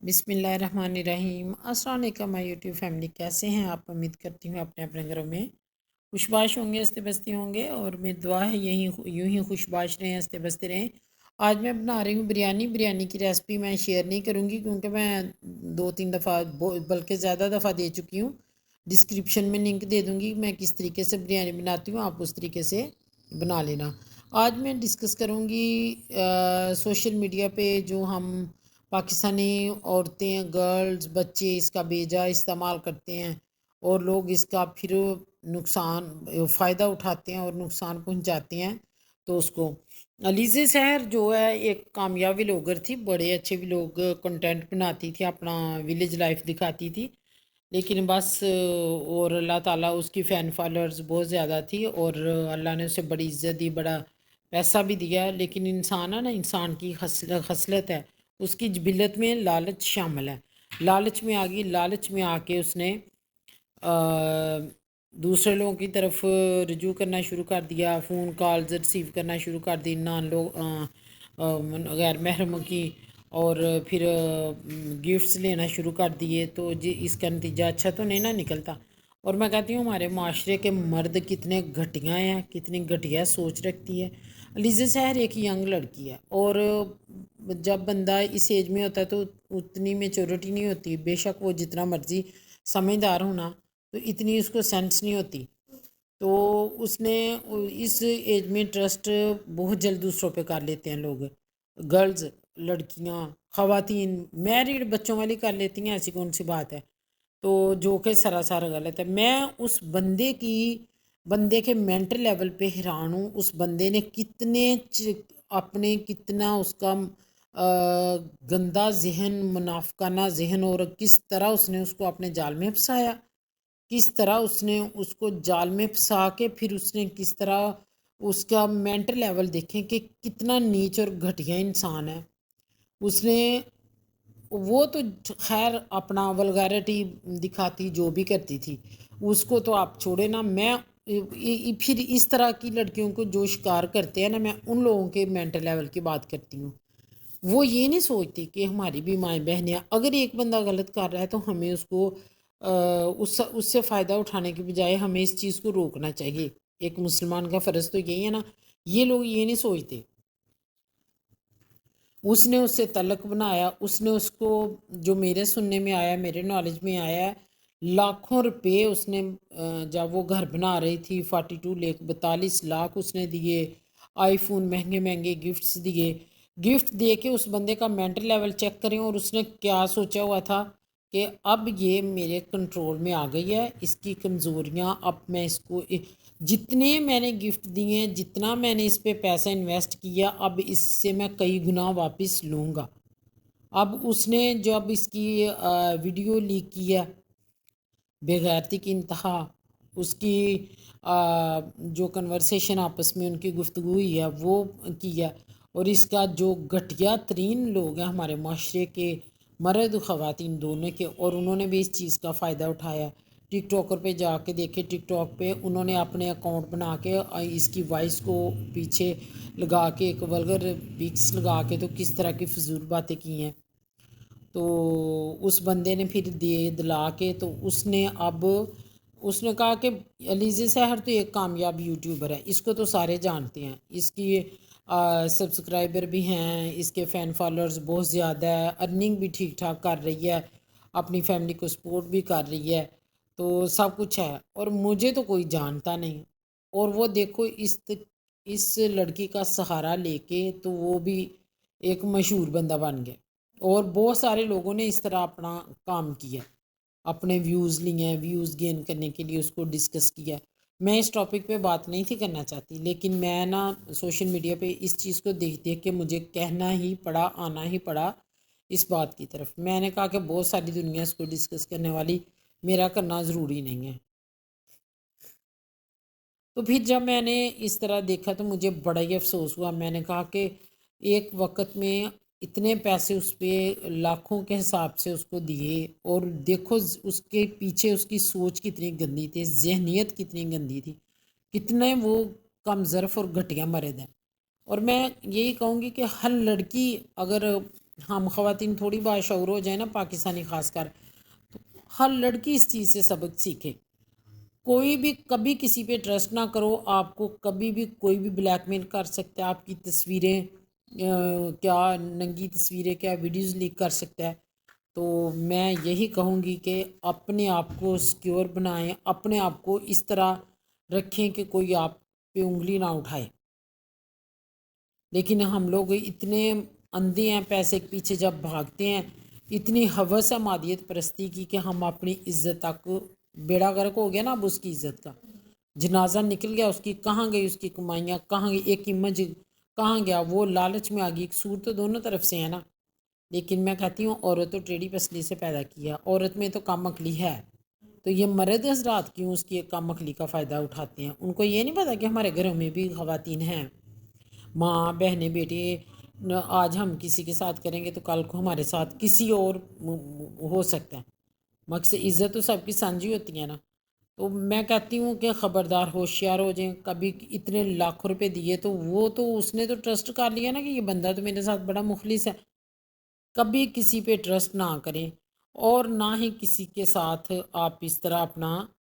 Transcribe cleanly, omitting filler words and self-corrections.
بسم اللہ الرحمن الرحیم۔ السلام علیکم مائی یوٹیوب فیملی، کیسے ہیں آپ؟ امید کرتی ہوں اپنے اپنے گھروں میں خوشباش ہوں گے، ہنستے بستے ہوں گے، اور میری دعا ہے یوں ہی خوشباش رہیں، ہنستے بستے رہیں۔ آج میں بنا رہی ہوں بریانی کی ریسپی میں شیئر نہیں کروں گی کیونکہ میں 2-3 دفعہ بلکہ زیادہ دفعہ دے چکی ہوں۔ ڈسکرپشن میں لنک دے دوں گی میں کس طریقے سے بریانی بناتی ہوں، آپ اس طریقے سے بنا لینا۔ آج میں ڈسکس کروں گی سوشل میڈیا پہ جو ہم پاکستانی عورتیں، گرلز، بچے اس کا بیجا استعمال کرتے ہیں اور لوگ اس کا پھر فائدہ اٹھاتے ہیں اور نقصان پہنچاتے ہیں۔ تو اس کو علیزہ سحر جو ہے ایک کامیاب ولاگر تھی، بڑے اچھے ولاگ کنٹینٹ بناتی تھی، اپنا ولیج لائف دکھاتی تھی، لیکن بس اور اللہ تعالیٰ اس کی فین فالوورز بہت زیادہ تھی اور اللہ نے اسے بڑی عزت دی، بڑا پیسہ بھی دیا، لیکن انسان ہے نا، انسان کی خصلت ہے، اس کی جبلت میں لالچ شامل ہے۔ لالچ میں آ گئی، لالچ میں آ کے اس نے دوسرے لوگوں کی طرف رجوع کرنا شروع کر دیا، فون کالز ریسیو کرنا شروع کر دی غیر محرم کی، اور پھر گفٹس لینا شروع کر دیے۔ تو اس کا نتیجہ اچھا تو نہیں نہ نکلتا۔ اور میں کہتی ہوں ہمارے معاشرے کے مرد کتنے گھٹیا ہیں، کتنی گھٹیا سوچ رکھتی ہے۔ علیزہ سحر ایک ینگ لڑکی ہے، اور جب بندہ اس ایج میں ہوتا ہے تو اتنی میچورٹی نہیں ہوتی، بے شک وہ جتنا مرضی سمجھدار ہونا، تو اتنی اس کو سینس نہیں ہوتی۔ تو اس نے اس ایج میں ٹرسٹ بہت جلد دوسروں پہ کر لیتے ہیں لوگ، گرلز، لڑکیاں، خواتین، میریڈ بچوں والی کر لیتی ہیں، ایسی کون سی بات ہے؟ تو جو کہ سراسر غلط ہے۔ میں اس بندے کے مینٹل لیول پہ حیران ہوں، اس بندے نے کتنا اس کا گندا ذہن، منافقانہ ذہن، اور کس طرح اس نے اس کو اپنے جال میں پھنسایا، کس طرح اس نے اس کو جال میں پھنسا کے پھر اس نے کس طرح اس کا مینٹل لیول دیکھیں کہ کتنا نیچ اور گھٹیا انسان ہے۔ اس نے وہ تو خیر اپنا ولگیرٹی دکھاتی جو بھی کرتی تھی، اس کو تو آپ چھوڑے نا۔ میں پھر اس طرح کی لڑکیوں کو جو شکار کرتے ہیں نا، میں ان لوگوں کے مینٹل لیول کی بات کرتی ہوں۔ وہ یہ نہیں سوچتی کہ ہماری بھی مائیں بہنیں، اگر ایک بندہ غلط کر رہا ہے تو ہمیں اس کو اس سے فائدہ اٹھانے کے بجائے ہمیں اس چیز کو روکنا چاہیے۔ ایک مسلمان کا فرض تو یہی ہے نا۔ یہ لوگ یہ نہیں سوچتے۔ اس نے اس سے تعلق بنایا، اس نے اس کو، جو میرے سننے میں آیا، میرے نالج میں آیا، لاکھوں روپے اس نے جب وہ گھر بنا رہی تھی 42 لاکھ اس نے دیے، آئی فون مہنگے مہنگے گفٹس دیے۔ گفٹ دے کے اس بندے کا مینٹل لیول چیک کریں، اور اس نے کیا سوچا ہوا تھا کہ اب یہ میرے کنٹرول میں آ گئی ہے، اس کی کمزوریاں، اب میں اس کو جتنے میں نے گفٹ دیے، جتنا میں نے اس پہ پیسہ انویسٹ کیا، اب اس سے میں کئی گنا واپس لوں گا۔ اب اس نے جب اس کی ویڈیو لیک کی ہے، بے غیرتی کی انتہا، اس کی جو کنورسیشن آپس میں ان کی گفتگو ہوئی ہے وہ کی ہے، اور اس کا جو گھٹیا ترین لوگ ہیں ہمارے معاشرے کے، مرد و خواتین دونوں کے، اور انہوں نے بھی اس چیز کا فائدہ اٹھایا۔ ٹک ٹاکر پہ جا کے دیکھے، ٹک ٹاک پہ انہوں نے اپنے اکاؤنٹ بنا کے اس کی وائس کو پیچھے لگا کے ایک ولگر پکس لگا کے تو کس طرح کی فضول باتیں کی ہیں۔ تو اس بندے نے پھر دلا کے تو اس نے کہا کہ علیزہ سحر تو ایک کامیاب یوٹیوبر ہے، اس کو تو سارے جانتے ہیں، اس کی سبسکرائبر بھی ہیں، اس کے فین فالوورز بہت زیادہ ہے، ارننگ بھی ٹھیک ٹھاک کر رہی ہے، اپنی فیملی کو سپورٹ بھی کر رہی ہے، تو سب کچھ ہے، اور مجھے تو کوئی جانتا نہیں۔ اور وہ دیکھو اس لڑکی کا سہارا لے کے تو وہ بھی ایک مشہور بندہ بن گیا، اور بہت سارے لوگوں نے اس طرح اپنا کام کیا، اپنے ویوز لیے ہیں، ویوز گین کرنے کے لیے اس کو ڈسکس کیا۔ میں اس ٹاپک پہ بات نہیں تھی کرنا چاہتی، لیکن میں نا سوشل میڈیا پہ اس چیز کو دیکھ دیکھ کے مجھے کہنا ہی پڑا، آنا ہی پڑا اس بات کی طرف۔ میں نے کہا کہ بہت ساری دنیا اس کو ڈسکس کرنے والی، میرا کرنا ضروری نہیں ہے۔ تو پھر جب میں نے اس طرح دیکھا تو مجھے بڑا ہی افسوس ہوا۔ میں نے کہا کہ ایک وقت میں اتنے پیسے اس پہ لاکھوں کے حساب سے اس کو دیے، اور دیکھو اس کے پیچھے اس کی سوچ کتنی گندی تھی، ذہنیت کتنی گندی تھی، کتنے وہ کم ظرف اور گھٹیا مرد ہیں۔ اور میں یہی کہوں گی کہ ہر لڑکی اگر ہم خواتین تھوڑی باشعور ہو جائیں نا، پاکستانی خاص کر، تو ہر لڑکی اس چیز سے سبق سیکھے۔ کوئی بھی کبھی کسی پہ ٹرسٹ نہ کرو، آپ کو کبھی بھی کوئی بھی بلیک میل کر سکتا ہے، آپ کی تصویریں کیا ننگی تصویریں، کیا ویڈیوز لیک کر سکتا ہے۔ تو میں یہی کہوں گی کہ اپنے آپ کو سیکیور بنائیں، اپنے آپ کو اس طرح رکھیں کہ کوئی آپ پہ انگلی نہ اٹھائے۔ لیکن ہم لوگ اتنے اندھے ہیں، پیسے کے پیچھے جب بھاگتے ہیں، اتنی ہوس ہے مادیت پرستی کی کہ ہم اپنی عزت تک، بیڑا غرق ہو گیا نا اب اس کی عزت کا، جنازہ نکل گیا اس کی، کہاں گئی اس کی کمائیاں، کہاں گئی ایک امیج، کہاں گیا وہ، لالچ میں آ گئی۔ ایک سور تو دونوں طرف سے ہے نا۔ لیکن میں کہتی ہوں عورت تو ٹیڑھی پسلی سے پیدا کیا، عورت میں تو کم عقلی ہے، تو یہ مرد حضرات کیوں اس کی کم عقلی کا فائدہ اٹھاتے ہیں؟ ان کو یہ نہیں پتا کہ ہمارے گھروں میں بھی خواتین ہیں، ماں بہنیں بیٹے، آج ہم کسی کے ساتھ کریں گے تو کل کو ہمارے ساتھ کسی اور ہو سکتا ہے۔ مقصد عزت تو سب کی سانجھی ہوتی ہے نا۔ تو میں کہتی ہوں کہ خبردار، ہوشیار ہو جائیں۔ کبھی اتنے لاکھوں روپے دیے تو وہ تو اس نے تو ٹرسٹ کر لیا نا کہ یہ بندہ تو میرے ساتھ بڑا مخلص ہے۔ کبھی کسی پہ ٹرسٹ نہ کریں، اور نہ ہی کسی کے ساتھ آپ اس طرح اپنا